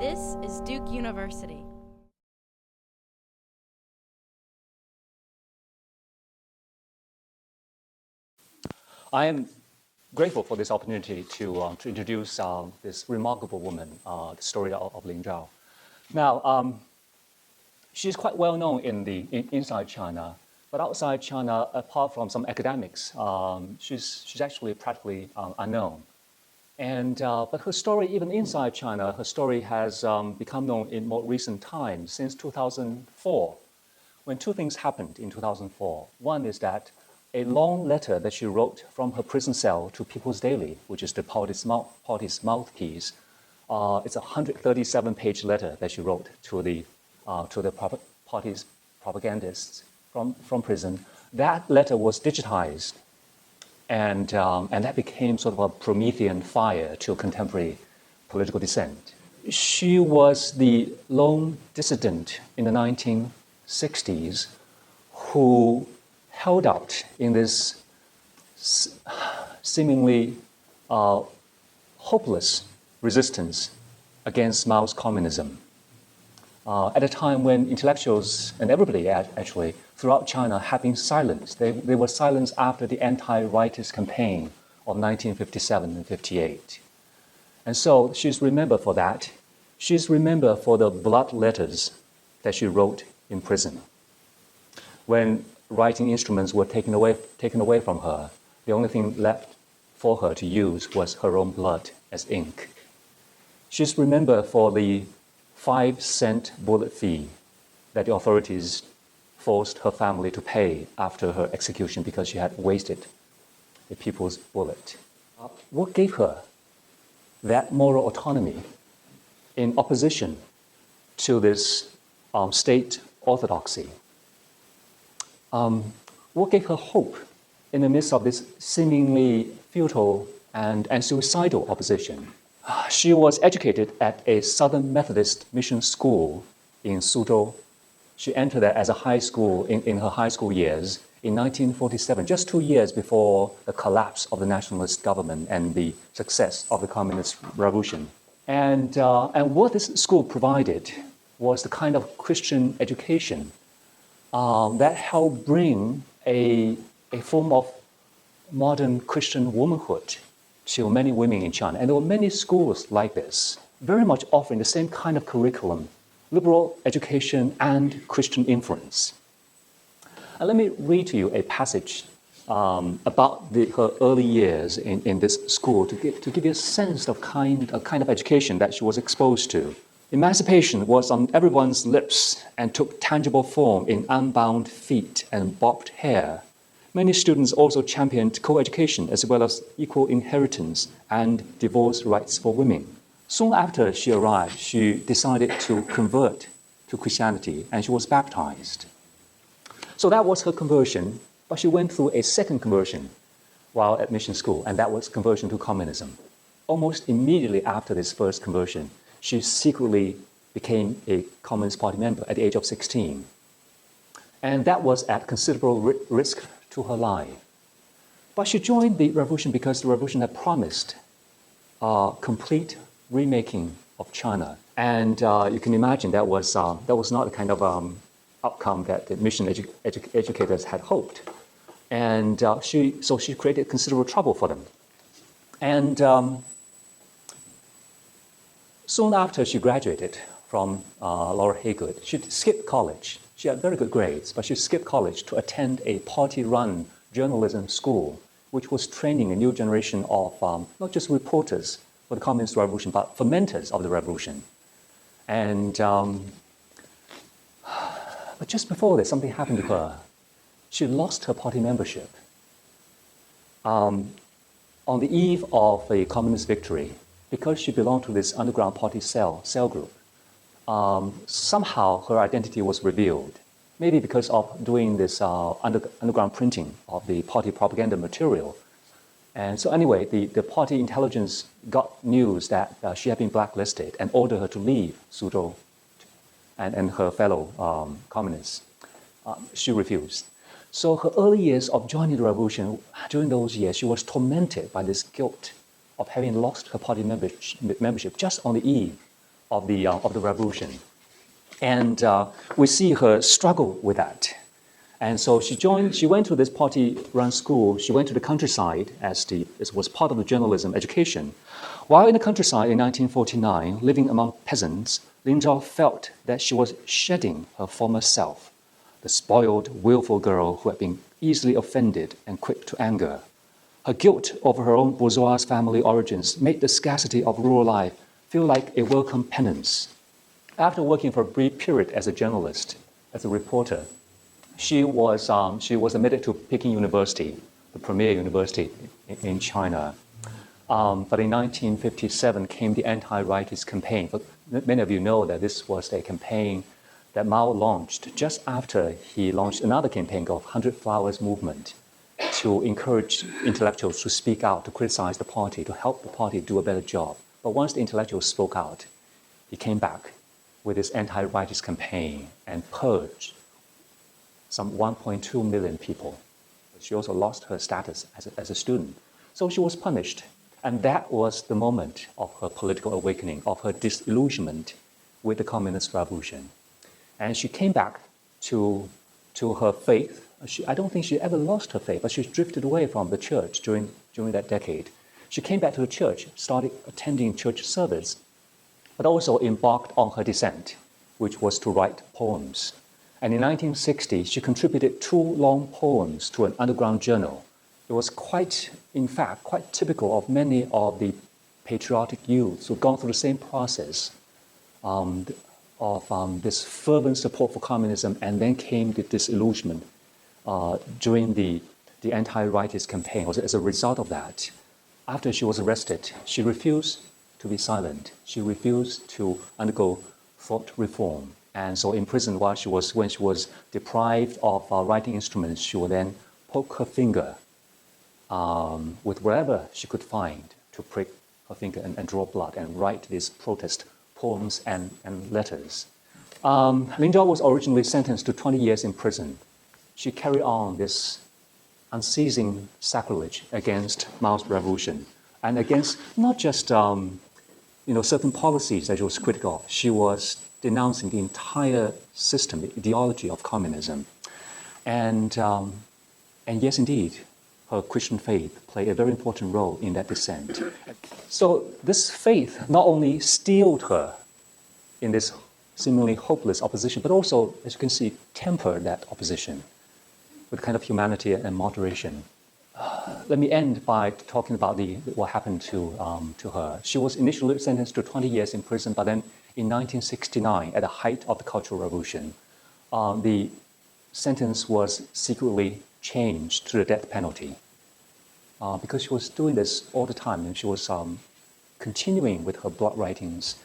This is Duke University. I am grateful for this opportunity to introduce this remarkable woman, the story of Lin Zhao. Now, she's quite well known inside China, but outside China, apart from some academics, she's actually practically unknown. But her story, even inside China, her story has become known in more recent times, since 2004, when two things happened in 2004. One is that a long letter that she wrote from her prison cell to People's Daily, which is the party's mouthpiece. It's a 137-page letter that she wrote to the party's propagandists from prison. That letter was digitized, and that became sort of a Promethean fire to contemporary political dissent. She was the lone dissident in the 1960s who held out in this seemingly hopeless resistance against Mao's communism. At a time when intellectuals and everybody actually throughout China had been silenced. They were silenced after the anti-rightist campaign of 1957 and 58. And so she's remembered for that. She's remembered for the blood letters that she wrote in prison. When writing instruments were taken away from her, the only thing left for her to use was her own blood as ink. She's remembered for the 5-cent bullet fee that the authorities forced her family to pay after her execution because she had wasted a people's bullet. What gave her that moral autonomy in opposition to this state orthodoxy? What gave her hope in the midst of this seemingly futile and suicidal opposition? She was educated at a Southern Methodist mission school in Suzhou. She entered there as a high school in her high school years in 1947, just 2 years before the collapse of the nationalist government and the success of the communist revolution. And what this school provided was the kind of Christian education that helped bring a form of modern Christian womanhood to many women in China. And there were many schools like this, very much offering the same kind of curriculum, liberal education and Christian influence. And let me read to you a passage about her early years in this school to give you a sense of kind of education that she was exposed to. Emancipation was on everyone's lips and took tangible form in unbound feet and bobbed hair. Many students also championed co-education as well as equal inheritance and divorce rights for women. Soon after she arrived, she decided to convert to Christianity and she was baptized. So that was her conversion, but she went through a second conversion while at mission school, and that was conversion to communism. Almost immediately after this first conversion, she secretly became a Communist Party member at the age of 16. And that was at considerable risk to her life. But she joined the revolution because the revolution had promised complete remaking of China. And you can imagine that was not the kind of outcome that the mission educators had hoped. And she created considerable trouble for them. And soon after she graduated from Laura Haygood, she skipped college. She had very good grades, but she skipped college to attend a party-run journalism school, which was training a new generation of not just reporters for the Communist Revolution, but fomenters of the revolution. And but just before this, something happened to her. She lost her party membership. On the eve of a communist victory, because she belonged to this underground party cell group, somehow her identity was revealed. Maybe because of doing this underground printing of the party propaganda material. And so anyway, the party intelligence got news that she had been blacklisted and ordered her to leave Suzhou and her fellow communists. She refused. So her early years of joining the revolution, during those years, she was tormented by this guilt of having lost her party membership just on the eve of the revolution. And we see her struggle with that. And so she went to this party-run school. She went to the countryside as was part of the journalism education. While in the countryside in 1949, living among peasants, Lin Zhao felt that she was shedding her former self, the spoiled, willful girl who had been easily offended and quick to anger. Her guilt over her own bourgeois family origins made the scarcity of rural life feel like a welcome penance. After working for a brief period as a journalist, as a reporter, she was admitted to Peking University, the premier university in China. But in 1957 came the anti-rightist campaign. But many of you know that this was a campaign that Mao launched just after he launched another campaign called 100 Flowers Movement to encourage intellectuals to speak out, to criticize the party, to help the party do a better job. But once the intellectuals spoke out, he came back with this anti-rightist campaign and purged some 1.2 million people. She also lost her status as a student. So she was punished. And that was the moment of her political awakening, of her disillusionment with the communist revolution. And she came back to her faith. I don't think she ever lost her faith, but she drifted away from the church during that decade. She came back to the church, started attending church service, but also embarked on her dissent, which was to write poems. And in 1960, she contributed 2 long poems to an underground journal. It was quite typical of many of the patriotic youths who've gone through the same process of this fervent support for communism, and then came the disillusionment during the anti-rightist campaign. As a result of that, after she was arrested, she refused to be silent. She refused to undergo thought reform. And so in prison, when she was deprived of writing instruments, she would then poke her finger with wherever she could find to prick her finger and draw blood and write these protest poems and letters. Lin Zhao was originally sentenced to 20 years in prison. She carried on this unceasing sacrilege against Mao's revolution and against not just certain policies that she was critical of. She was denouncing the entire system, the ideology of communism. And yes, indeed, her Christian faith played a very important role in that dissent. So this faith not only steeled her in this seemingly hopeless opposition, but also, as you can see, tempered that opposition with kind of humanity and moderation. Let me end by talking about what happened to her. She was initially sentenced to 20 years in prison, but then in 1969, at the height of the Cultural Revolution, the sentence was secretly changed to the death penalty because she was doing this all the time, and she was continuing with her blood writings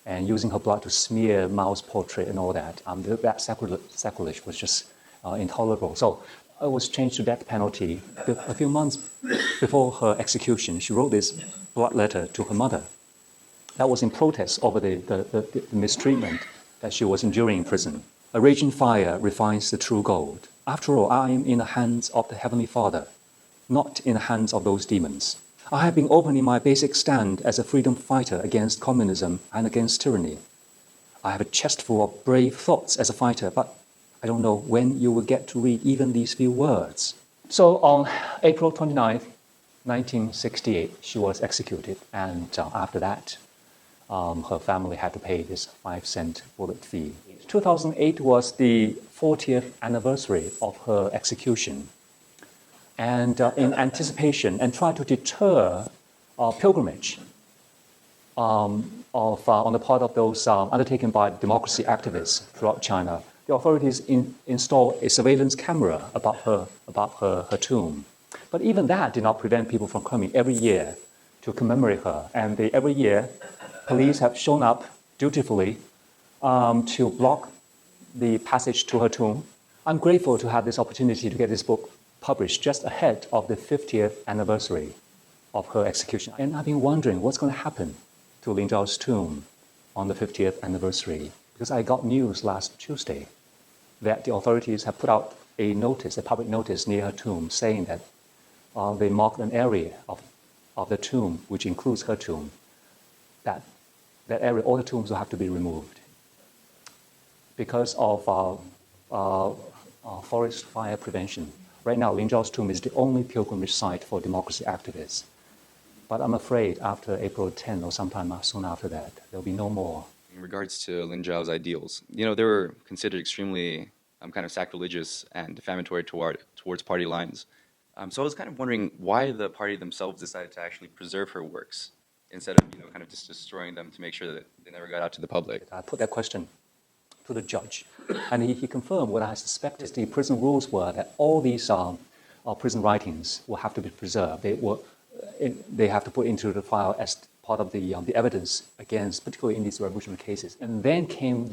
and using her blood to smear Mao's portrait and all that. That sacrilege was just intolerable. So it was changed to death penalty. A few months before her execution, she wrote this blood letter to her mother. That was in protest over the mistreatment that she was enduring in prison. A raging fire refines the true gold. After all, I am in the hands of the Heavenly Father, not in the hands of those demons. I have been opening my basic stand as a freedom fighter against communism and against tyranny. I have a chest full of brave thoughts as a fighter, but I don't know when you will get to read even these few words. So on April 29th, 1968, she was executed, and after that, her family had to pay this 5-cent bullet fee. 2008 was the 40th anniversary of her execution. And in anticipation and trying to deter pilgrimage on the part of those undertaken by democracy activists throughout China, the authorities installed a surveillance camera about her tomb. But even that did not prevent people from coming every year to commemorate her. And every year, police have shown up dutifully to block the passage to her tomb. I'm grateful to have this opportunity to get this book published just ahead of the 50th anniversary of her execution. And I've been wondering what's going to happen to Lin Zhao's tomb on the 50th anniversary, because I got news last Tuesday that the authorities have put out a public notice near her tomb, saying that they marked an area of the tomb, which includes her tomb, that that area, all the tombs will have to be removed because of forest fire prevention. Right now, Lin Zhao's tomb is the only pilgrimage site for democracy activists. But I'm afraid after April 10 or sometime soon after that, there'll be no more. In regards to Lin Zhao's ideals, they were considered extremely kind of sacrilegious and defamatory towards party lines. So I was kind of wondering why the party themselves decided to actually preserve her works instead of kind of just destroying them to make sure that they never got out to the public. I put that question to the judge, and he confirmed what I suspected. The prison rules were that all these prison writings will have to be preserved. They have to put into the file as part of the evidence against, particularly in these revolutionary cases. And then came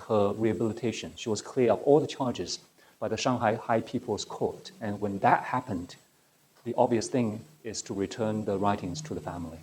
her rehabilitation. She was cleared of all the charges by the Shanghai High People's Court. And when that happened, the obvious thing is to return the writings to the family.